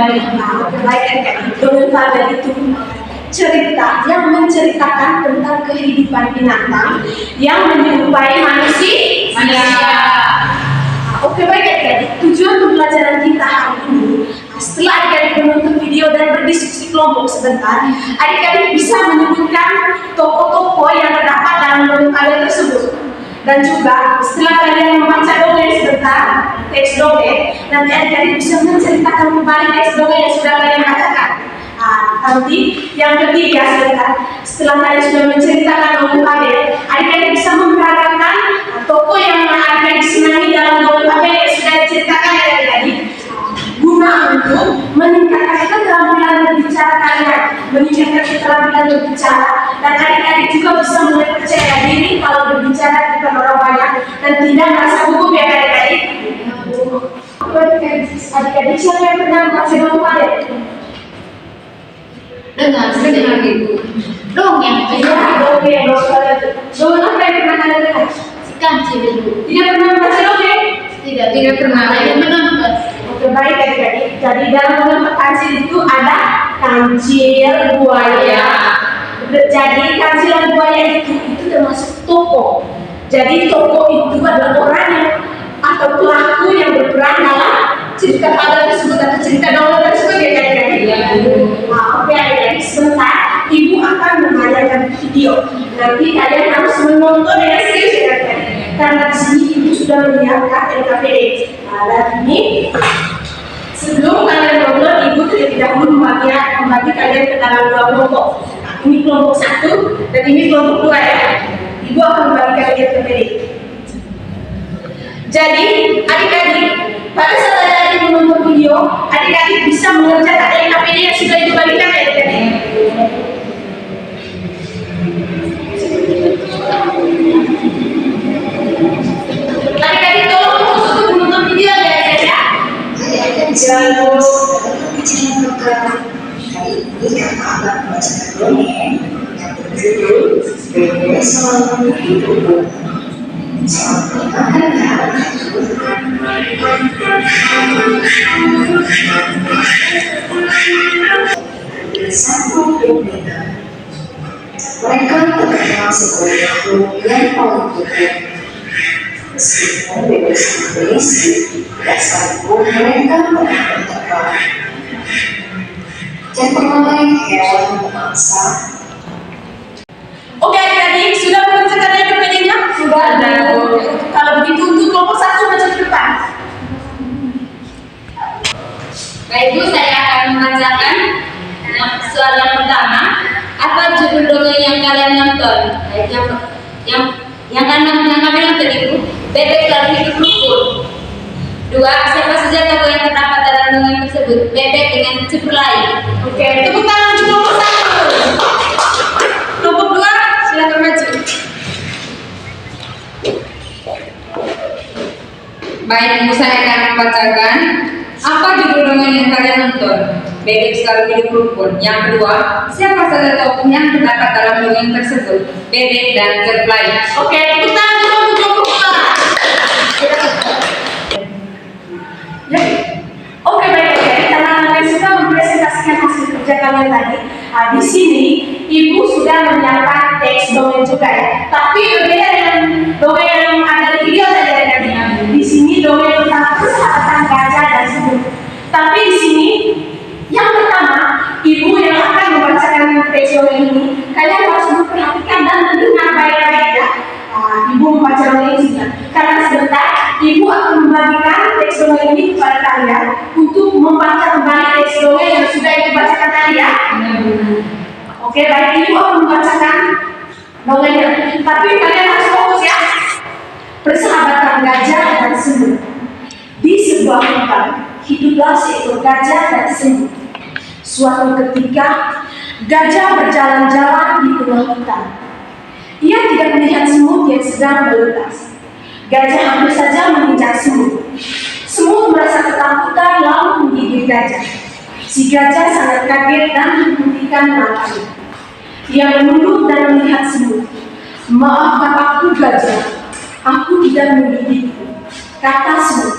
baik. Baik adik-adik, dongeng Fadel itu cerita yang menceritakan tentang kehidupan binatang yang menyerupai manusia. Oke, baik adik-adik, tujuan pembelajaran kita hari ini, setelah adik-adik menonton video dan berdiskusi kelompok sebentar, adik-adik bisa menyebutkan tokoh-tokoh yang terdapat dalam dongeng Fadel tersebut. Dan juga setelah kalian membaca dongeng sebentar, teks dongeng, nanti adik-adik bisa menceritakan kembali teks dongeng yang sudah kalian bacakan. Nanti yang ketiga setelah kalian sudah menceritakan dongeng Fadel, adik-adik bisa memperagakan tokoh yang adik-adik senangi dalam dongeng Fadel yang sudah diceritakan ya adik-adik, guna untuk meningkatkan keterampilan berbicara kalian, meningkatkan keterampilan berbicara, dan adik-adik juga bisa mulai percaya diri kalau berbicara di depan orang banyak dan tidak merasa gugup ya adik-adik. Adik-adik siapa yang pernah baca dongeng Fadel? Dengar ibu. Dongeng apa ya? Dongeng apa yang pernah kalian dengar? Si Kancil dulu. Tidak pernah membaca dongeng? Tidak pernah. Yang menonton. Oke, baik adik-adik. Jadi dalam dongeng kancil itu ada kancil, buaya. Jadi kancil dan buaya itu termasuk tokoh. Jadi tokoh itu adalah orang yang atau pelaku yang berperan dalam cerita Fadel tersebut atau cerita dongeng tersebut ya adik-adik. Oke adik-adik, sebentar ibu akan mengajarkan video. Nanti kalian harus menonton dengan serius ya adik-adik. Karena di sini ibu sudah menyiapkan LKPD. Dan ini sebelum kalian nonton, ibu terlebih dahulu membagi kalian ke dalam dua kelompok. Ini kelompok 1 dan ini kelompok 2 ya. Ibu akan membagikan LKPD. Jadi adik-adik, pada saat adik-adik menonton video, adik-adik bisa mengerjakan LKPD yang sudah dibagikan ya adik-adik. Adik-adik tolong fokus untuk menonton video ya adik-adik ya. Jangan lupa bicara program hari ini kakak akan membacakan dongeng yang berjudul Bebek Selalu Hidupku. Selamat mendengarkan. Satu bebek. Mereka terkenal sebagai makhluk yang paling kuat. Meskipun bebek sangat berisik, tidak sekalipun mereka pernah bertebaran. Dan berbagai hewan memangsa. Oke adik-adik, sudah mengerjakan LKPD-nya? Sudah. Kalau begitu untuk kelompok 1 maju ke depan. Baik Bu, saya akan membacakan soal yang pertama. Apa judul dongeng yang kalian nonton? Baik, yang kalian nonton Ibu, Bebek Selalu Hidup Rukun. 2. Siapa saja tokoh yang terdapat dalam dongeng tersebut? Bebek dengan cipur lain. Oke, tepuk tangan untuk kelompok 1. Kelompok 2, silakan maju. Baik Bu, saya akan membacakan apa judul dongeng yang kalian nonton? Bebek Selalu Hidup Rukun. Yang kedua, siapa saja tokoh yang terdapat dalam dongeng tersebut? Bebek dan cipur lain. Oke, tepuk tangan untuk kelompok 2. Ya. Oke, baik. Karena kalian sudah mempresentasikan hasil kerja kalian tadi, di sini ibu sudah menyiapkan teks dongeng juga ya. Tapi berbeda dengan dongeng yang ada di video tadi. Di sini dongeng tentang persahabatan gajah dan semut. Tapi di sini yang pertama, ibu yang akan membacakan teks dongeng ini, kalian harus memperhatikan dan mendengar baik-baik ya. Ibu membaca dongeng ini karena sebentar ibu akan membagikan teks dongeng ini kepada kalian untuk membaca kembali teks dongeng yang sudah ibu bacakan tadi ya. Oke, baik, ibu akan membacakan dongengnya. Tapi kalian harus fokus ya. Persahabatan gajah dan semut. Di sebuah hutan hiduplah seekor gajah dan semut. Suatu ketika gajah berjalan-jalan di tengah hutan. Ia tidak melihat semut yang sedang melintas. Gajah hampir saja menginjak semut. Semut merasa ketakutan lalu menggigit gajah. Si gajah sangat kaget dan menghentikan langkahnya. Ia menunduk dan melihat semut. Maafkan aku gajah, aku tidak menggigitmu, kata semut.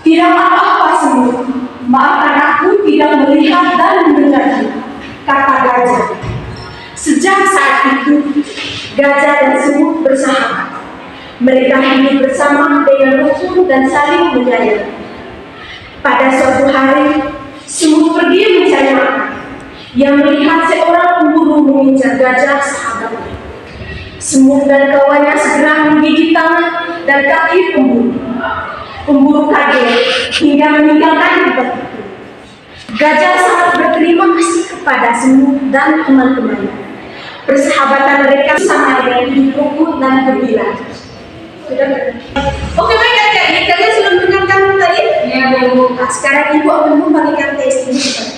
Tidak apa-apa semut, maafkan aku tidak melihat dan mendengar, kata gajah. Sejak saat itu, gajah dan semut bersahabat. Mereka hidup bersama dengan rukun dan saling menyayangi. Pada suatu hari, semut pergi mencari makan. Yang melihat seorang pemburu mengincar gajah sahabatnya. Semut dan kawannya segera menggigit tangan dan kaki pemburu. Pemburu kaget hingga meninggalkan tempat itu. Gajah sangat berterima kasih kepada semut dan teman-temannya. Persahabatan mereka sama dengan hidup rukun dan gembira. Sudah benar. Oke baik adik-adik, kalian sudah mendengarkan tadi? Ya Bu. Nah, sekarang ibu akan membagikan teks ini kepada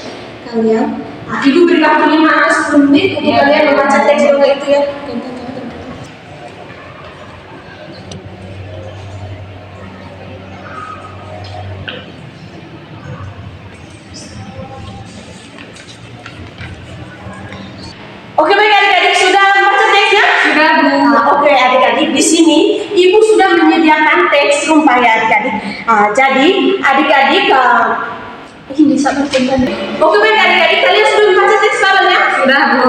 kalian. Nah, ibu beri waktu 5 10 menit untuk Ya. kalian membaca teks yoga itu ya. Oke baik adik-adik, sudah membaca teksnya? Sudah Bu. Oke adik-adik, di sini ibu sudah menyediakan teks rumah ya adik-adik. Jadi adik-adik ini satu tentang. Oke baik adik-adik, kalian sudah membaca teks kabarnya? Sudah Bu.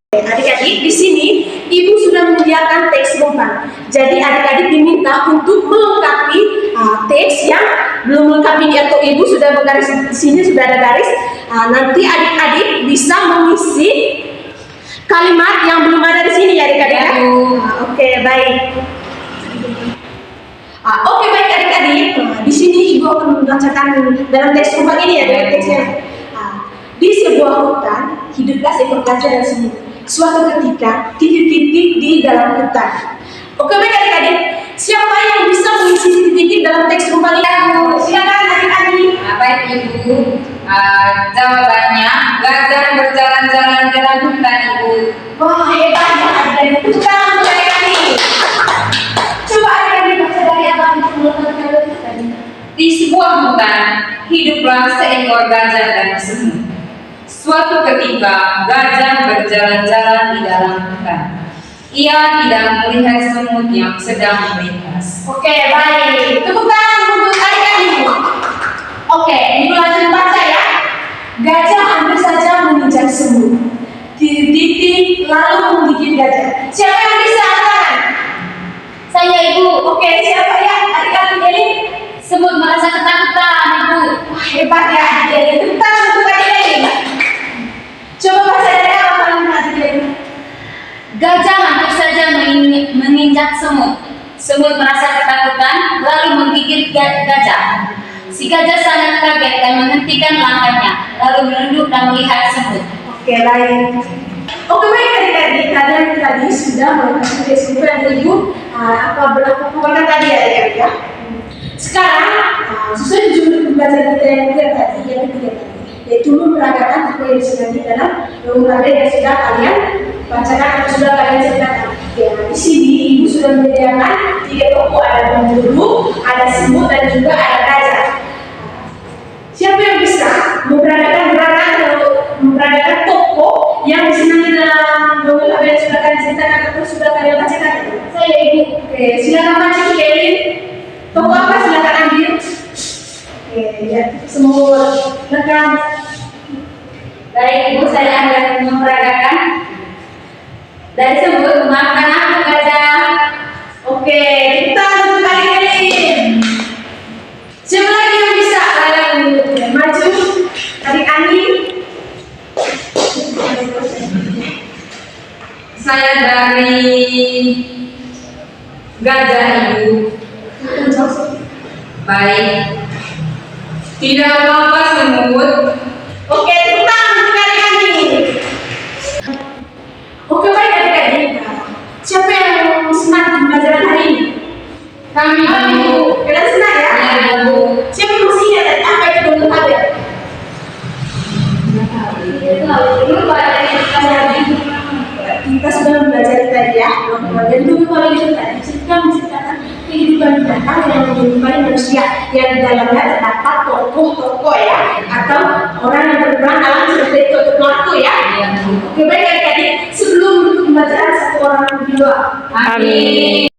Oke adik-adik, di sini ibu sudah menyediakan teks rumah. Jadi adik-adik diminta untuk melengkapi teks yang belum lengkap ini atau ibu sudah menggaris di sini sudah ada garis. Nanti adik-adik bisa mengisi kalimat yang belum ada di sini ya adik-adik ya. Oke baik. Oke baik adik-adik. Di sini ibu akan membacakan dalam teks rumah ini ya dalam teksnya. Di sebuah hutan hiduplah seekor gajah dan semut. Suatu ketika titik-titik di dalam hutan. Oke baik adik-adik. Siapa yang bisa mengisi titik-titik dalam teks rumah ini? Silakan adik-adik. Baik Ibu. Jawabannya gajah berjalan-jalan dalam hutan Ibu. Wah hebat ya adik-adik. Tepuk tangan untuk adik-adik. Coba adik-adik baca dari abang itu melakukan tadi. Di sebuah hutan hiduplah seekor gajah dan semut. Suatu ketika gajah berjalan-jalan di dalam hutan. Ia tidak melihat semut yang sedang melintas. Oke baik. Tepuk tangan untuk adik-adik. Oke, ibu lanjut baca ya. Gajah hampir saja menginjak semut. Titik-titik lalu menggigit gajah. Siapa yang bisa angkat tangan? Saya Ibu. Oke, siapa ya? Adik-adik ini? Semut merasa ketakutan Ibu. Wah, hebat ya adik-adik. Tepuk tangan untuk adik-adik. Coba baca dari apa adik-adik? Gajah hampir saja menginjak semut. Semut merasa ketakutan lalu menggigit gajah. Si gajah sangat kaget dan menghentikan langkahnya, lalu menunduk dan melihat semut. Oke, baik. Oke, baik adik-adik. Kalian tadi sudah melakukan Facebook dan ibu apa berlaku tadi ya adik-adik ya. Sekarang sesuai judul pembelajaran kita yang ketiga tadi, yaitu memperagakan apa yang sudah di dalam lembaga yang sudah kalian bacakan atau sudah kalian ceritakan. Ya, di sini ibu sudah menyediakan 3 tokoh, ada pemburu, ada semut dan juga ada gajah. Siapa yang bisa memperagakan tokoh yang disenangi dalam novel apa yang sudah kalian ceritakan atau sudah kalian bacakan? Saya Ibu. Oke, silakan maju Kevin. Tokoh apa silakan ambil. Oke, ya semua rekam. Baik Ibu, saya akan memperagakan dari semut. Maafkan aku gajah. Oke, kita untuk kali-kali. Siapa lagi yang bisa? Maju, adik Ani. Saya dari gajah Ibu. Baik. Tidak apa-apa semut. Oke, tentang untuk adik Ani. Oke, baik adik-adik. Siapa yang senang di pelajaran hari ini? Kami Ibu. Kalian senang ya? Ya Ibu. Siapa yang masih ingat apa itu belum tahu ya? Kita sudah belajar tadi ya, dan dulu kalau itu tadi kita menceritakan kehidupan nyata yang kehidupan manusia yang di dalamnya terdapat tokoh-tokoh ya, atau orang yang berperan dalam cerita itu untuk pelaku ya. Oke baik adik-adik, sebelum menutup pembacaan satu orang berdoa. Amin.